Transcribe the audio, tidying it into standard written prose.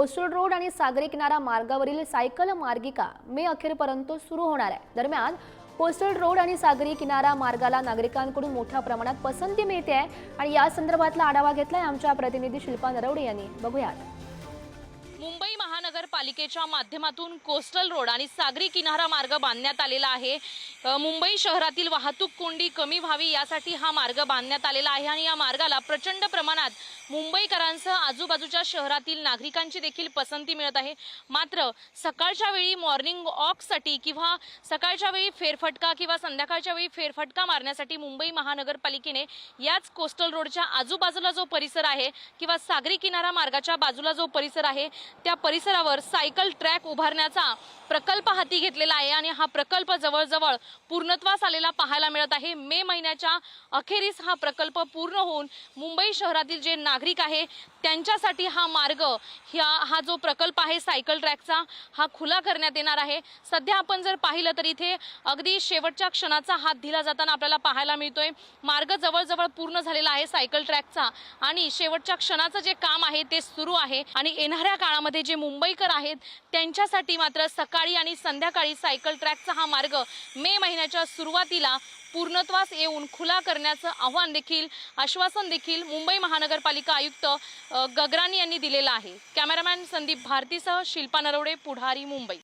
Coastal road आणि सागरी किनारा मार्गावरील सायकल मार्गिका मे अखेरपर्यंत सुरू होणार आहे। दरम्यान कोस्टल रोड आणि सागरी किनारा मार्गाला नागरिकांकडून मोठ्या प्रमाणात पसंती मिळते आहे आणि या संदर्भातला आढावा घेतलाय आमच्या प्रतिनिधी शिल्पा नरवडे यांनी। बघूयात। मुंबई महानगरपालिकेच्या माध्यमातून कोस्टल रोड आणि सागरी किनारा मार्ग बांधण्यात आलेला आहे। मुंबई शहरातील वाहतूक कोंडी कमी व्हावी यासाठी हा मार्ग बांधण्यात आलेला आहे आणि या मार्गाला प्रचंड प्रमाणात मुंबईकरांसह आजूबाजूच्या शहरातील नागरिकांची देखील पसंती मिळत आहे। मात्र सकाळच्या वेळी मॉर्निंग वॉकसाठी किंवा सकाळच्या वेळी फेरफटका किंवा संध्याकाळच्या वेळी फेरफटका मारण्यासाठी मुंबई महानगरपालिकेने याच कोस्टल रोडच्या आजूबाजूला जो परिसर आहे किंवा सागरी किनारा मार्गाच्या बाजूला जो परिसर आहे त्या परिसरावर सायकल ट्रॅक उभारण्याचा प्रकल्प हाती घेतलेला आहे आणि हा प्रकल्प जवळजवळ पूर्णत्वास आलेला पाहायला मिळत आहे। मे महिन्याच्या अखेरीस हा प्रकल्प पूर्ण होऊन मुंबई शहरातील जे नागरिक आहे त्यांच्यासाठी हा मार्ग हा जो प्रकल्प आहे सायकल ट्रॅकचा हा खुला करण्यात येणार आहे। सध्या आपण जर पाहिलं तर इथे अगदी शेवटच्या क्षणाचा हात दिला जाताना आपल्याला पाहायला मिळतोय। मार्ग जवळजवळ पूर्ण झालेला आहे सायकल ट्रॅकचा आणि शेवटच्या क्षणाचं जे काम आहे ते सुरू आहे आणि येणाऱ्या काळामध्ये जे मुंबईकर आहेत त्यांच्यासाठी मात्र सकाळी आणि संध्याकाळी सायकल ट्रॅकचा हा मार्ग मे महिन्याच्या सुरुवातीला पूर्णत्वास येऊन खुला करण्याचं आश्वासन देखील मुंबई महानगरपालिका आयुक्त गगरानी यांनी दिलेलं आहे। कॅमेरामॅन संदीप भारतीसह शिल्पा नरवडे, पुढारी, मुंबई।